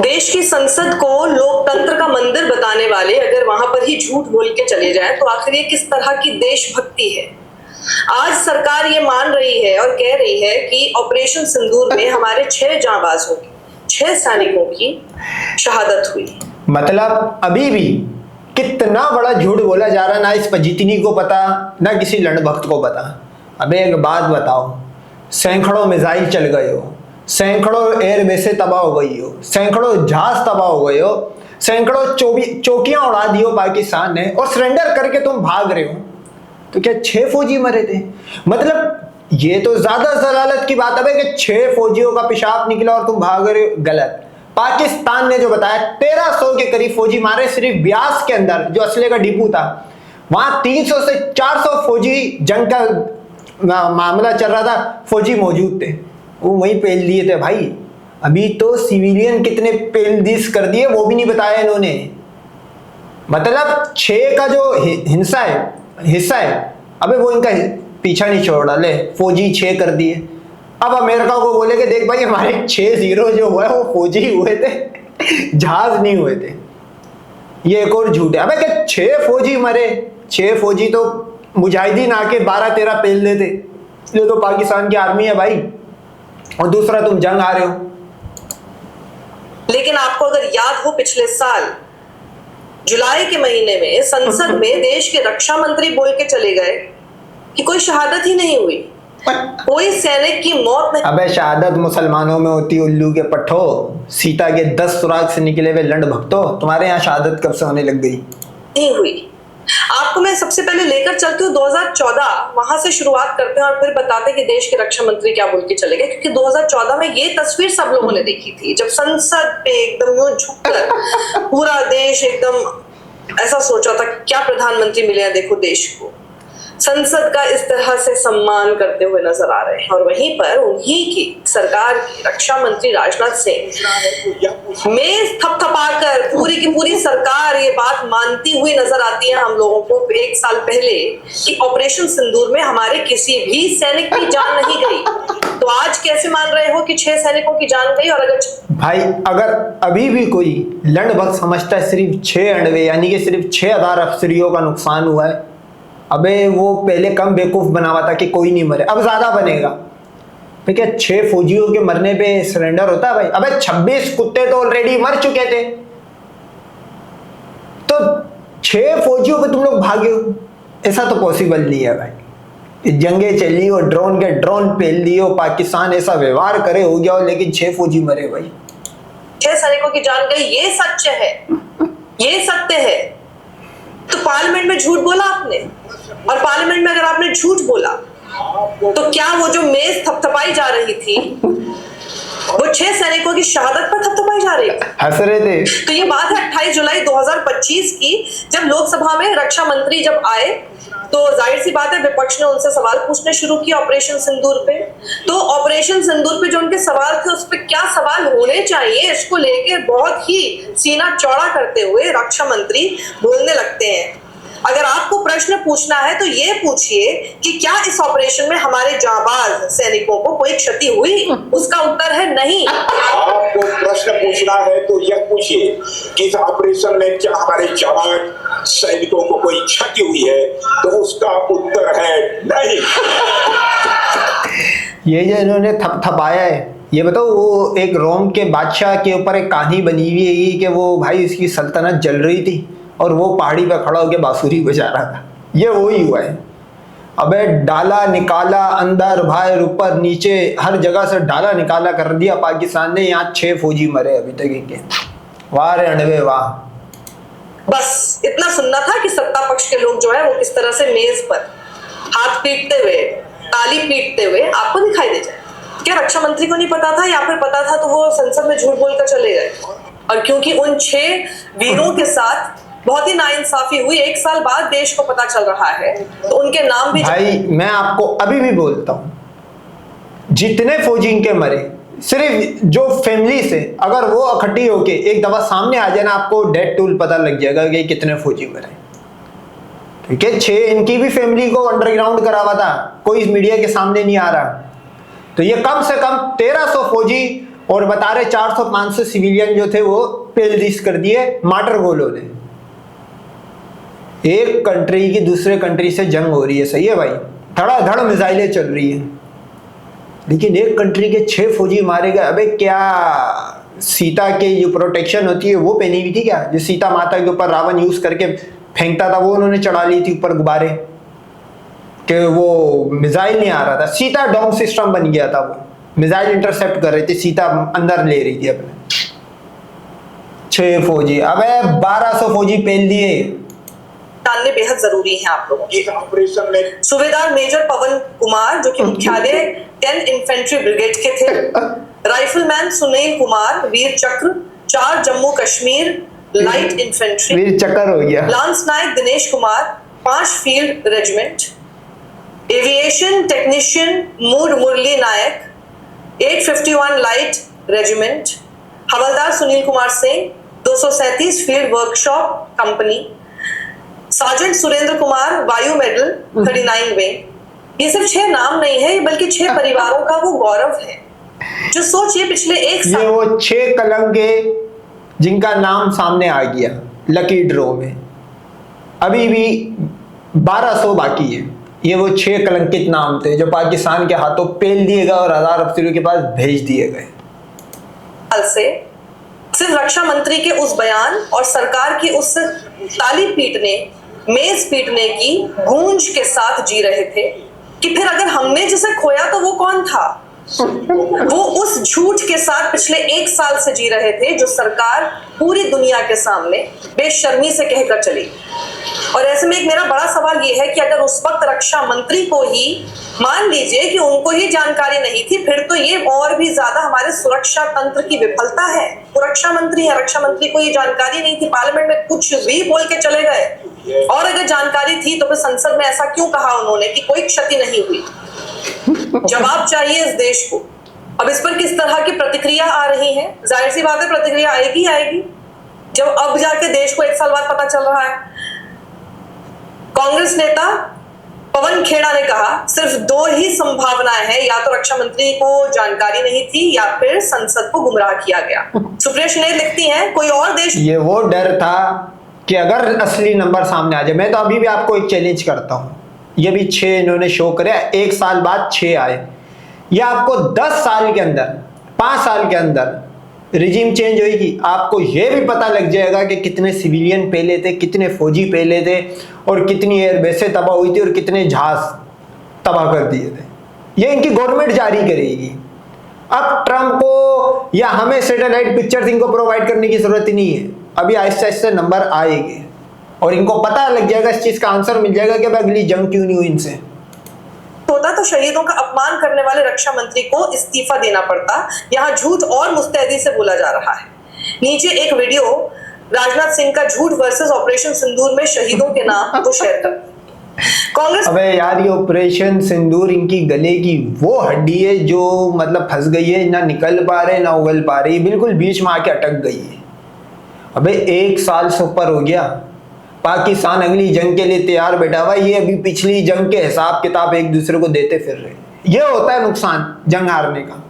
देश की संसद को लोकतंत्र का मंदिर बताने वाले अगर वहां पर ही झूठ बोल के चले जाएं तो आखिर ये किस तरह की देशभक्ति है। आज सरकार ये मान रही है और कह रही है कि ऑपरेशन सिंदूर में हमारे 6 जांबाजों की, 6 सैनिकों की शहादत हुई। मतलब अभी भी कितना बड़ा झूठ बोला जा रहा है, ना इस पर जितनी को पता ना किसी लंडभक्त को पता। अबे एक बात बताओ, सैकड़ों मिसाइल चल गए हो, सैकड़ों एयरबेसें तबाह हो गई हो, सैकड़ों जहाज तबाह हो गए हो, सैकड़ों चौकियां उड़ा दी हो पाकिस्तान ने, और सरेंडर करके तुम भाग रहे हो। तो क्या 6 फौजी मरे थे? मतलब ये तो ज्यादा जलालत की बात है कि 6 फौजियों का पेशाब निकला और तुम भाग रहे हो। गलत। पाकिस्तान ने जो बताया 1300 के करीब फौजी मारे सिर्फ ब्यास के अंदर, जो असले का डिपो था वहां 300 से 400 फौजी जंग का मामला चल रहा था, फौजी मौजूद थे, वो वहीं पेल दिए थे भाई। अभी तो सिविलियन कितने पेल दिस कर दिए वो भी नहीं बताया इन्होंने। मतलब 6 का जो हिस्सा है अबे वो इनका पीछा नहीं छोड़ रहा। ले फौजी 6 कर दिए। अब अमेरिका को बोले कि देख भाई हमारे 6 जीरो जो हुआ है वो फौजी हुए थे, जहाज नहीं हुए थे। ये एक और झूठ है। अबे क्या 6 फौजी मरे? 6 फौजी तो मुजाहिदीन आके 12-13 पेल देते। ये तो पाकिस्तान की आर्मी है भाई, और दूसरा तुम जंग आ रहे हो। लेकिन आपको अगर याद हो पिछले साल जुलाई के महीने में संसद में देश के रक्षा मंत्री बोल के चले गए कि कोई शहादत ही नहीं हुई, कोई सैनिक की मौत नहीं। अबे शहादत मुसलमानों में होती उल्लू के पट्ठो, सीता के 10 सुराग से निकले हुए लंड भक्तों। तुम्हारे यहाँ शहादत कब से होने लग गई? नहीं हुई। आपको मैं सबसे पहले लेकर चलती हूँ 2014, वहां से शुरुआत करते हैं और फिर बताते हैं कि देश के रक्षा मंत्री क्या बोल के चले गए। क्योंकि 2014 में ये तस्वीर सब लोगों ने देखी थी, जब संसद पे एकदम यूं झुककर पूरा देश एकदम ऐसा सोचा था क्या प्रधानमंत्री मिले हैं, देखो देश को संसद का इस तरह से सम्मान करते हुए नजर आ रहे हैं। और वहीं पर उन्हीं की सरकार की रक्षा मंत्री राजनाथ सिंह में थपथपाकर पूरी की पूरी सरकार ये बात मानती हुई नजर आती है हम लोगों को 1 साल पहले कि ऑपरेशन सिंदूर में हमारे किसी भी सैनिक की जान नहीं गई। तो आज कैसे मान रहे हो कि 6 सैनिकों की जान गई? और भाई अगर अभी भी कोई लंडभक्त समझता है सिर्फ 6 अंडवे यानी कि सिर्फ 6000 अफसरियों का नुकसान हुआ है, अबे वो पहले कम बेवकूफ बना हुआ था कि कोई नहीं मरे, अब ज्यादा बनेगा। तो क्या 6 फौजियों के मरने पे सरेंडर होता है भाई? अबे 26 कुत्ते तो ऑलरेडी मर चुके थे, तो 6 फौजियों पे तुम लोग भागे हो? ऐसा तो पॉसिबल नहीं है भाई। जंगे चली हो, ड्रोन के ड्रोन पेल दिए हो, पाकिस्तान ऐसा व्यवहार करे हो गया हो, लेकिन 6 फौजी मरे भाई। 6 सैनिकों की जान गई, ये सच है, ये सत्य है। तो पार्लियामेंट में झूठ बोला आपने, और पार्लियामेंट में अगर आपने झूठ बोला तो क्या वो जो मेज थपथपाई जा रही थी वो 6 सैनिकों की शहादत पर थपथपाई जा रही थी? हंस रहे थे। तो ये बात है 28 जुलाई 2025 की, जब लोकसभा में रक्षा मंत्री जब आए तो जाहिर सी बात है विपक्ष ने उनसे सवाल पूछने शुरू किए ऑपरेशन सिंदूर पे। तो ऑपरेशन सिंदूर पे जो उनके सवाल थे उस पे क्या सवाल होने चाहिए इसको लेके बहुत ही सीना चौड़ा करते हुए रक्षा मंत्री बोलने लगते हैं। अगर आपको प्रश्न पूछना है तो ये पूछिए कि क्या इस ऑपरेशन में हमारे जाबाज सैनिकों को कोई क्षति हुई? उसका उत्तर है नहीं। आपको प्रश्न पूछना है तो यह पूछिए कि इस ऑपरेशन में क्या हमारे जाबाज सैनिकों को कोई क्षति हुई है? तो उसका उत्तर है नहीं। ये जो इन्होंने थपथपाया है, ये बताओ वो एक रोम के बादशाह के ऊपर एक कहानी बनी हुई है कि वो भाई उसकी सल्तनत जल रही थी और वो पहाड़ी पे खड़ा होकर बांसुरी बजा रहा था। ये वो ही हुआ है। अबे डाला निकाला अंदर बाहर ऊपर नीचे हर जगह से डाला निकाला कर दिया पाकिस्तान ने। यहाँ 6 फौजी मरे अभी तक इनके। वाह रे अनवे वाह। बस इतना सुनना था कि सत्ता पक्ष के लोग जो है वो किस तरह से मेज पर हाथ पीटते हुए, ताली पीटते हुए आपको दिखाई दे जाए। क्या रक्षा मंत्री को नहीं पता था, या फिर पता था तो वो संसद में झूठ बोलकर चले गए? और क्योंकि उन 6 वीरों के साथ बहुत ही नाइंसाफी हुई 1 साल बाद देश को पता चल रहा है, तो उनके नाम भी भाई मैं आपको अभी भी बोलता हूं, जितने फौजी इनके मरे सिर्फ जो फैमिली से अगर वो इकट्ठी होके एक दफा सामने आ जाए ना, आपको डेथ टूल पता लग जाएगा कि कितने फौजी मरे। ठीक है, 6 इनकी भी फैमिली को अंडरग्राउंड करा हुआ था, कोई मीडिया के सामने नहीं आ रहा। तो ये कम से कम 1300 फौजी और बता रहे 400-500 सिविलियन जो थे वो पेल कर दिए मार्टर गोलों ने। एक कंट्री की दूसरे कंट्री से जंग हो रही है, सही है भाई, धड़ाधड़ मिसाइलें चल रही है, लेकिन एक कंट्री के 6 फौजी मारे गए। अबे क्या सीता के जो प्रोटेक्शन होती है वो पहनी हुई थी क्या, जो सीता माता के ऊपर रावण यूज करके फेंकता था, वो उन्होंने चढ़ा ली थी ऊपर गुब्बारे कि वो मिसाइल नहीं आ रहा था। सीता डोम सिस्टम बन गया था, वो मिसाइल इंटरसेप्ट कर रही थी, सीता अंदर ले रही थी अपने। 6 फौजी, अबे 1200 फौजी पेल दिए। जानने बेहद जरूरी है आप लोगों इस ऑपरेशन में सूबेदार मेजर पवन कुमार जो कि मुख्यालय 10 इन्फेंट्री ब्रिगेड के थे, rifleman Sunil Kumar Vir Chakra 4 Jammu Kashmir light infantry Vir Chakra हो गया, lance Naik Dinesh Kumar 5 field regiment, aviation technician मूड Murali Naik 851 light regiment, havildar Sunil Kumar Singh 237 field workshop company, sergeant Surendra Kumar Vayu medal 39 wing. ये सिर्फ 6 नाम नहीं है, बल्कि 6 परिवारों का वो गौरव है जो सोचिए पिछले एक ये साल वो 6 कलंके जिनका नाम सामने आ गया लकी ड्रॉ में, अभी भी 1200 बाकी है। ये वो 6 कलंकित नाम थे जो पाकिस्तान के हाथों पेल दिए गए और हजार अफसरों के पास भेज दिए गए। साल से सिर्फ रक्षा मंत्री के उस बयान और सरकार की उस ताली पीटने मेज पीटने की गूंज के साथ जी रहे थे कि फिर अगर हमने जिसे खोया तो वो कौन था। वो उस झूठ के साथ पिछले 1 साल से जी रहे थे जो सरकार पूरी दुनिया के सामने बेशर्मी से कहकर चली। और ऐसे में एक मेरा बड़ा सवाल ये है कि अगर उस वक्त रक्षा मंत्री को ही मान लीजिए कि उनको ही जानकारी नहीं थी, फिर तो ये और भी ज्यादा हमारे सुरक्षा तंत्र की विफलता है। वो रक्षा मंत्री है, रक्षा मंत्री को ये जानकारी नहीं थी, पार्लियामेंट में कुछ भी बोल के चले गए। और अगर जानकारी थी तो फिर संसद में ऐसा क्यों कहा उन्होंने कि कोई क्षति नहीं हुई। जवाब चाहिए इस देश को। अब इस पर किस तरह की प्रतिक्रिया आ रही है, जाहिर सी बात है प्रतिक्रिया आएगी जब अब जाके देश को 1 साल बाद पता चल रहा है। कांग्रेस नेता पवन खेड़ा ने कहा सिर्फ 2 ही संभावनाएं हैं, या तो रक्षा मंत्री को जानकारी नहीं थी या फिर संसद को गुमराह किया गया। सुप्रिया शिनेर लिखती हैं कोई और देश, ये वो डर था कि अगर असली नंबर सामने आ जाए। मैं तो अभी भी आपको एक चैलेंज करता हूं, ये भी 6 इन्होंने शो करे, 1 साल बाद 6 आए, या आपको 10 साल के अंदर 5 साल के अंदर रिजीम चेंज होगी, आपको यह भी पता लग जाएगा कि कितने सिविलियन पहले थे, कितने फौजी पहले थे, और कितनी एयरबेसें तबाह हुई थी और कितने जहाज तबाह कर दिए थे। ये इनकी गवर्नमेंट जारी करेगी। अब ट्रम्प को या हमें सैटेलाइट पिक्चर्स इनको प्रोवाइड करने की जरूरत ही नहीं है, अभी आहिस्ते आहिस्ते नंबर आएंगे और इनको पता लग जाएगा, इस चीज का आंसर मिल जाएगा कि अगली जंग क्यों नहीं हुई इनसे। होता तो शहीदों का अपमान करने वाले रक्षा मंत्री को इस्तीफा देना पड़ता। यहाँ झूठ और मुस्तैदी से बोला जा रहा है। नीचे एक वीडियो राजनाथ सिंह का झूठ वर्सेस ऑपरेशन सिंदूर में शहीदों के नाम को शेयर कर। कांग्रेस, अबे यार, ये ऑपरेशन सिंदूर इनकी गले की वो हड्डी है जो मतलब फंस गई है, ना निकल पा रहे ना उगल पा रही, बिल्कुल बीच में आके अटक गई है। अबे 1 साल से ऊपर हो गया, पाकिस्तान अगली जंग के लिए तैयार बैठा हुआ, ये अभी पिछली जंग के हिसाब किताब एक दूसरे को देते फिर रहे। ये होता है नुकसान जंग हारने का।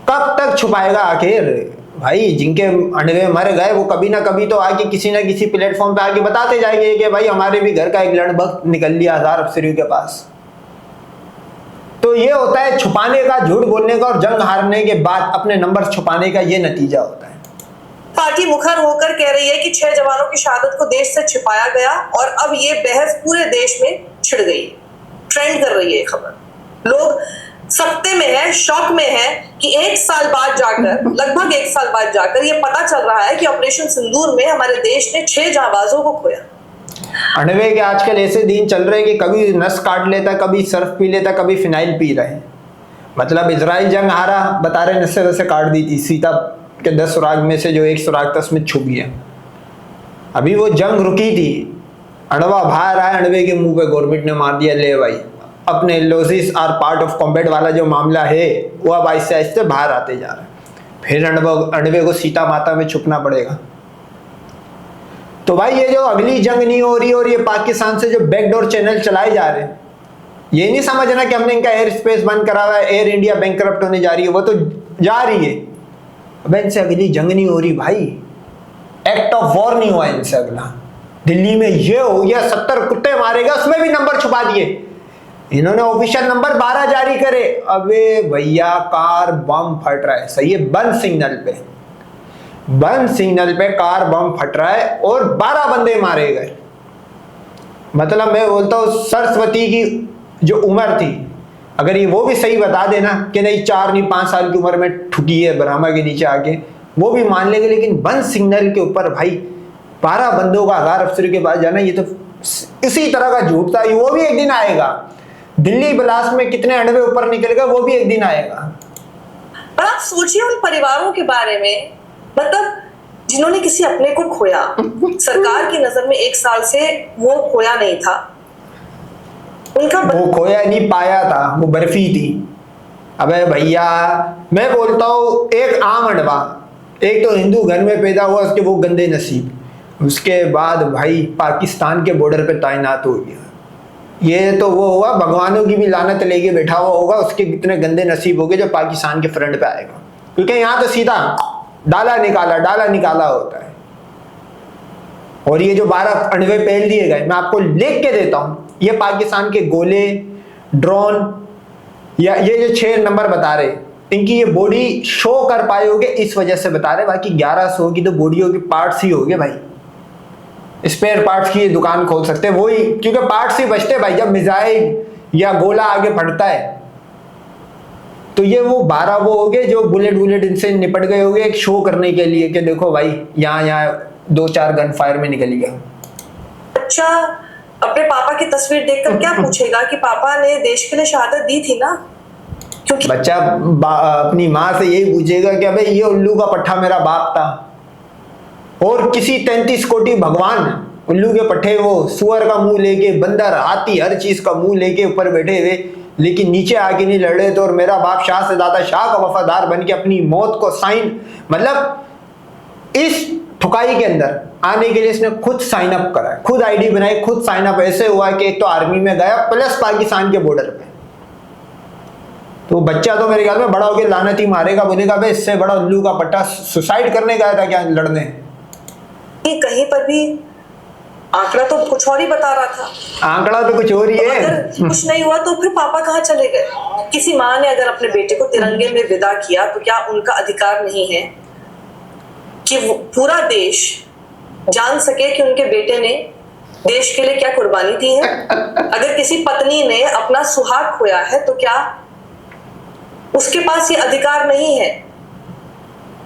कब तक छुपाएगा आखिर भाई? जिनके अंडे मर गए वो कभी ना कभी तो आके किसी ना किसी प्लेटफॉर्म पे आके बताते जाएंगे कि भाई हमारे भी घर का एक लड़भक्त निकल लिया 1000 अफसरों के पास। तो ये होता है छुपाने का, झूठ बोलने का, और जंग हारने के बाद अपने नंबर छुपाने का ये नतीजा होता है। पार्टी मुखर होकर कह रही है कि 6 जवानों की शहादत को देश से छिपाया गया और अब ये बहस पूरे देश में छिड़ गई, ट्रेंड कर रही है खबर। लोग सख्ते में है, शौक में है कि 1 साल बाद जाकर, लगभग 1 साल बाद जाकर ये पता चल रहा है कि ऑपरेशन सिंदूर में हमारे देश ने 6 जांबाजों को खोया। अनवे के आजकल ऐसे दिन चल रहे हैं कि कभी नस काट लेता, कभी सर्फ पी लेता, कभी फिनाइल पी रहे हैं। मतलब इजराइल जंग हारा, बता रहे नस्से वैसे काट दी थी, सीता के 10 सुराग में से जो 1 सुराग था उसमें छुप गया। अभी वो जंग रुकी थी, अणवा बाहर आया, अणवे के मुंह पे गवर्नमेंट ने मार दिया, ले भाई अपने losses are part of combat वाला जो मामला है वो अब आहिस्ते आहिस्ते बाहर आते जा रहा है। फिर अणवे को सीता माता में छुपना पड़ेगा। तो भाई ये जो अगली जंग नहीं हो रही और ये पाकिस्तान से जो बैकडोर चैनल चलाए जा रहे हैं, ये नहीं समझना कि हमने इनका एयर स्पेस बंद करा हुआ है, एयर इंडिया बैंकरप्ट होने जा रही है। वो तो जा रही है। अब इनसे अगली जंग नहीं हो रही भाई, एक्ट ऑफ वॉर नहीं हुआ इनसे अगला। दिल्ली में ये हो गया 70 कुत्ते मारेगा, उसमें भी नंबर छुपा दिए इन्होंने, ऑफिशियल नंबर 12 जारी करे। अबे भैया कार बम फट रहा है, सही है, बंद सिग्नल पे कार बम फट रहा है और 12 बंदे मारे गए। मतलब मैं बोलता हूँ सरस्वती की जो उम्र थी, अगर ये वो भी सही बता देना कि नहीं 4 नहीं 5 साल की उम्र में ठुकी है ब्रह्मा के नीचे आके, वो भी मान लेंगे। लेकिन बंद सिग्नल के ऊपर भाई 12 बंदों का आगार अफसर के पास जाना, ये तो इसी तरह का झूठ था। वो भी एक दिन आएगा, दिल्ली ब्लास्ट में कितने अणवे ऊपर निकल गए, वो भी एक दिन आएगा। पर आप सोचिए उन परिवारों के बारे में, मतलब जिन्होंने किसी अपने को खोया। सरकार की नजर में 1 साल से वो खोया नहीं था, उनका वो खोया नहीं पाया था, वो बर्फी थी। अबे भैया मैं बोलता हूँ एक आम अण्डवा, एक तो हिंदू घर में पैदा हुआ, उसके वो गंदे नसीब, उसके बाद भाई पाकिस्तान के बॉर्डर पे तैनात हो गया। ये तो वो हुआ भगवानों की भी लानत लेके बैठा हुआ होगा, उसके कितने गंदे नसीब हो गए जो पाकिस्तान के फ्रंट पे आएगा, क्योंकि यहाँ तो सीधा डाला निकाला होता है। और ये जो 12 अणवे पहल दिए गए, मैं आपको लिख के देता हूँ, ये पाकिस्तान के गोले, ड्रोन, या ये जो 6 नंबर बता रहे, इनकी ये बॉडी शो कर पाए होगे इस वजह से बता रहे। बाकी 1100 की तो बॉडियों के पार्ट्स ही होंगे भाई, स्पेयर पार्ट्स की ये दुकान खोल सकते हैं वही, क्योंकि पार्ट्स ही बचते भाई। जब मिसाइल या गोला आगे फटता है तो ये वो 12 वो हो गए जो बुलेट इनसे निपट गए होंगे, एक शो करने के लिए कि देखो भाई यहाँ 2-4 गन फायर में निकल गया। बच्चा अपने पापा की तस्वीर देखकर क्या पूछेगा कि पापा ने देश के लिए शहादत दी थी ना? क्योंकि बच्चा अपनी माँ से यही पूछेगा कि अबे ये उल्लू का पट्टा मेरा बाप था, और किसी 33 कोटि भगवान उल्लू के पट्टे, वो सुअर का मुंह लेके, बंदर, हाथी, हर चीज का मुंह लेके ऊपर बैठे हुए, लेकिन नीचे आके नहीं लड़ रहे थे। और मेरा बाप शाह से ज्यादा शाह का वफादार बन के अपनी मौत को साइन, मतलब इस ठुकाई के अंदर आने के लिए इसने खुद साइन अप करा, खुद आईडी बनाई, खुद साइन अप। ऐसे हुआ कि एक तो आर्मी में गया प्लस पाकिस्तान के बॉर्डर पे। तो बच्चा तो मेरे ख्याल में बड़ा होकर लानत ही मारेगा, बोलेगा भाई इससे बड़ा उल्लू का पट्टा सुसाइड करने गया था क्या लड़ने। कहीं पर भी आंकड़ा तो कुछ और ही बता रहा था, आंकड़ा तो कुछ और ही है। अगर कुछ नहीं हुआ तो फिर पापा कहाँ चले गए? किसी माँ ने अगर अपने बेटे को तिरंगे में विदा किया तो क्या उनका अधिकार नहीं है कि वो पूरा देश जान सके कि उनके बेटे ने देश के लिए क्या कुर्बानी दी है? अगर किसी पत्नी ने अपना सुहाग खोया है तो क्या उसके पास ये अधिकार नहीं है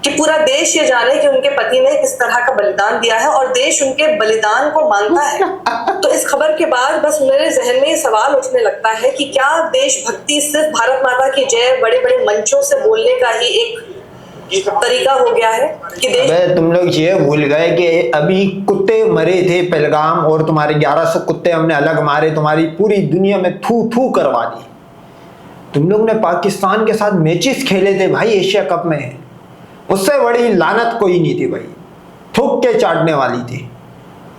कि पूरा देश ये जाने कि उनके पति ने किस तरह का बलिदान दिया है और देश उनके बलिदान को मानता है? तो इस खबर के बाद बस मेरे जहन में ये सवाल उठने लगता है कि क्या देशभक्ति सिर्फ भारत माता की जय बड़े बड़े मंचों से बोलने का ही एक तरीका हो गया है कि देश। तुम लोग ये भूल गए कि अभी कुत्ते मरे थे पहलगाम, और तुम्हारे 1100 कुत्ते हमने अलग मारे, तुम्हारी पूरी दुनिया में थू थू करवा दी। तुम लोग ने पाकिस्तान के साथ मैचेस खेले थे भाई एशिया कप में, उससे बड़ी लानत कोई नहीं थी भाई, थूक के चाटने वाली थी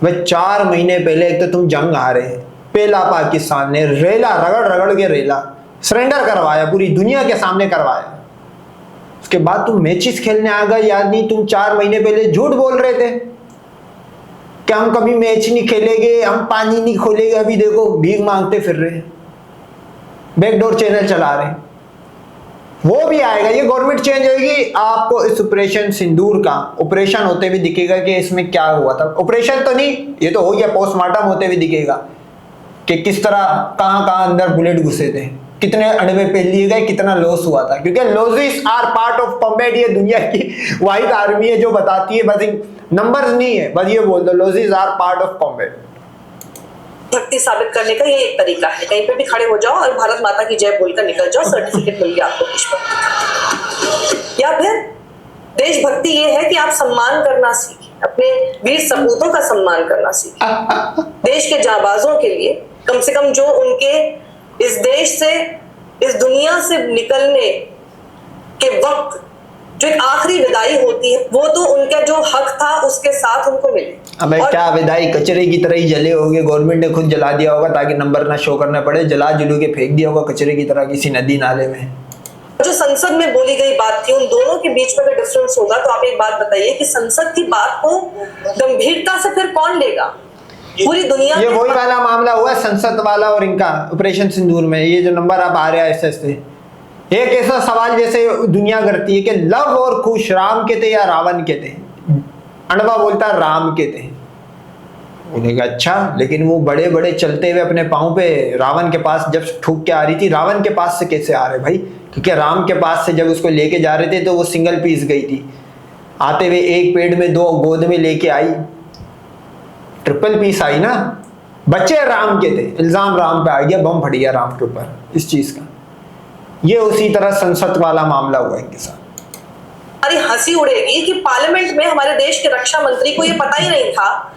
भाई। 4 महीने पहले एक तो तुम जंग हारे, पहला पाकिस्तान ने रेला रगड़ के रेला सरेंडर करवाया, पूरी दुनिया के सामने करवाया। उसके बाद तुम मैचेस खेलने आ गए। याद नहीं, तुम 4 महीने पहले झूठ बोल रहे थे कि हम कभी मैच नहीं खेलेंगे, हम पानी नहीं खोलेंगे। अभी देखो भीख मांगते फिर रहे, बैकडोर चैनल चला रहे। वो भी आएगा, ये गवर्नमेंट चेंज होगी, आपको इस ऑपरेशन सिंदूर का ऑपरेशन होते हुए दिखेगा कि इसमें क्या हुआ था। ऑपरेशन तो नहीं, ये तो हो गया, पोस्टमार्टम होते हुए दिखेगा कि किस तरह कहां अंदर बुलेट घुसे थे, कितने अणवे पे लिए गए, कितना लॉस हुआ था। क्योंकि losses are part of combat, ये दुनिया की वाहिद आर्मी है जो बताती है, बस नंबर्स नहीं है, बस ये बोल दो losses are part of combat. भक्ति साबित करने का ये एक तरीका है, कहीं पे भी खड़े हो जाओ और भारत माता की जय बोलकर निकल जाओ, सर्टिफिकेट मिल गया आपको देशभक्ति। या फिर देशभक्ति ये है कि आप सम्मान करना सीखें, अपने वीर सपूतों का सम्मान करना सीखें, देश के जाबाजों के लिए कम से कम जो उनके इस देश से, इस दुनिया से निकलने के वक्त जो एक आखिरी विदाई होती है, वो तो उनका जो हक था उसके साथ उनको मिले। अबे क्या विदाई, कचरे की तरह ही जले होगे, गवर्नमेंट ने खुद जला दिया होगा ताकि नंबर ना शो करना पड़े, जला जुलू के फेंक दिया होगा कचरे की तरह किसी नदी नाले में। जो संसद में बोली गई बात थी, उन दोनों के बीच में अगर डिफरेंस होगा तो आप एक बात बताइए कि संसद की बात को गंभीरता से फिर कौन लेगा? पूरी दुनिया ये वही वाला मामला हुआ संसद वाला और इनका ऑपरेशन सिंदूर में, ये जो नंबर आप आ रहे हैं ऐसे एक ऐसा सवाल जैसे दुनिया करती है कि लव और कुश राम के थे या रावण के थे? अणवा बोलता राम के थे। बोलेगा अच्छा, लेकिन वो बड़े बड़े चलते हुए अपने पाँव पे रावण के पास जब ठुक के आ रही थी, रावण के पास से कैसे आ रहे भाई? क्योंकि राम के पास से जब उसको लेके जा रहे थे तो वो सिंगल पीस गई थी, आते हुए एक पेड़ में दो गोद में लेके आई, ट्रिपल पीस आई ना। बच्चे राम के थे, इल्जाम राम पे आ गया, बम फट गया राम के ऊपर इस चीज का। ये उसी तरह संसद वाला मामला हुआ इनके साथ। हमारी हंसी उड़ेगी कि पार्लियामेंट में हमारे देश के रक्षा मंत्री को ये पता ही नहीं था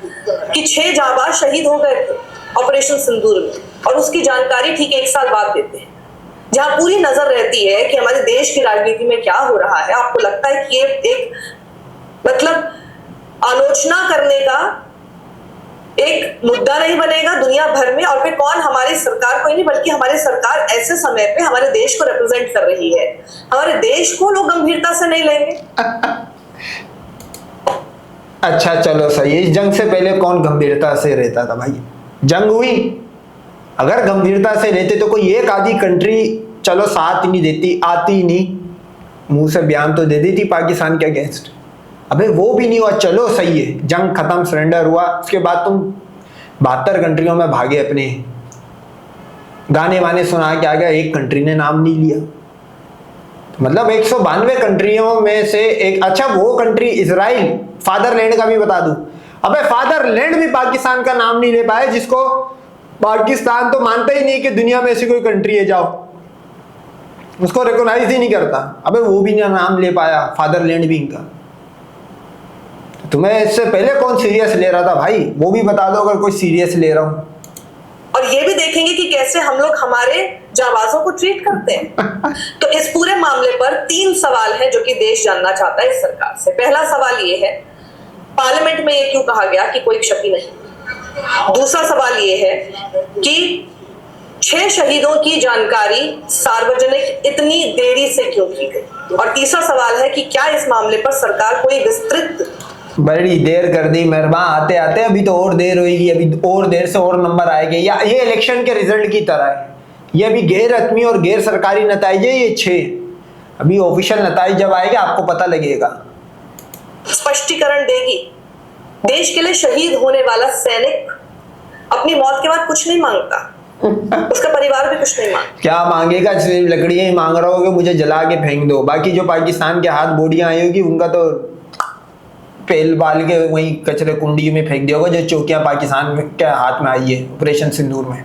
कि 6 जाबाज शहीद हो गए थे ऑपरेशन सिंदूर में, और उसकी जानकारी ठीक 1 साल बाद देते हैं। जहां पूरी नजर रहती है कि हमारे देश की राजनीति में क्या हो रहा है, आपको लगता है कि ये एक मतलब आलोचना करने का एक मुद्दा नहीं बनेगा दुनिया भर में? और फिर कौन, हमारी सरकार को ही नहीं बल्कि हमारी सरकार ऐसे समय पे हमारे देश को रिप्रेजेंट कर रही है, हमारे देश को लोग गंभीरता से नहीं लेंगे। अच्छा चलो सही, इस जंग से पहले कौन गंभीरता से रहता था भाई? जंग हुई, अगर गंभीरता से लेते तो कोई एक आधी कंट्री चलो साथ ही नहीं देती, आती ही नहीं, मुंह से बयान तो दे देती पाकिस्तान के अगेंस्ट। अबे वो भी नहीं हुआ, चलो सही है, जंग खत्म, सरेंडर हुआ, उसके बाद तुम 72 कंट्रियों में भागे, अपने गाने वाने सुना के आ गया, एक कंट्री ने नाम नहीं लिया। मतलब 192 कंट्रियों में से एक, अच्छा वो कंट्री इजराइल, फादरलैंड का भी बता दूं, अबे फादरलैंड भी पाकिस्तान का नाम नहीं ले पाए, जिसको पाकिस्तान तो मानता ही नहीं कि दुनिया में ऐसी कोई कंट्री है, जाओ उसको रिकॉग्नाइज ही नहीं करता। अबे वो भी ना नाम ले पाया, फादरलैंड भी इनका। तुम्हें इससे पहले कौन सीरियस ले रहा था भाई, वो भी बता दो अगर कोई सीरियस ले रहा हूं। और ये भी देखेंगे कि कैसे हम लोग हमारे जाबाजों को ट्रीट करते हैं। तो इस पूरे मामले पर 3 सवाल हैं जो कि देश जानना चाहता है इस सरकार से। पहला सवाल ये है, पार्लियामेंट में ये क्यों कहा गया कि कोई क्षति नहीं? दूसरा सवाल ये है कि 6 शहीदों की जानकारी सार्वजनिक इतनी देरी से क्यों की गई? और तीसरा सवाल है कि क्या इस मामले पर सरकार कोई विस्तृत, बड़ी देर कर दी मेहरबान, आते आते अभी तो और देर होगी, अभी और देर से और नंबर आएंगे, या ये इलेक्शन के रिजल्ट की तरह है, ये अभी गैर हतमी और गैर सरकारी नतीजे, ये 6 अभी ऑफिशियल नतीजे जब आएगा आपको पता लगेगा। स्पष्टीकरण देगी? देश के लिए शहीद होने वाला सैनिक अपनी मौत के बाद कुछ नहीं मांगता, उसका परिवार भी कुछ नहीं मांगता। क्या मांगेगा? सिर्फ लकड़ियां ही मांग रहा होगा, मुझे जला के फेंक दो। बाकी जो पाकिस्तान के हाथ बोडियां आई होगी उनका तो पेल बाल के वहीं कचरे कुंडी में फेंक दिया होगा, जो चौकियां पाकिस्तान के हाथ में आई है ऑपरेशन सिंदूर में।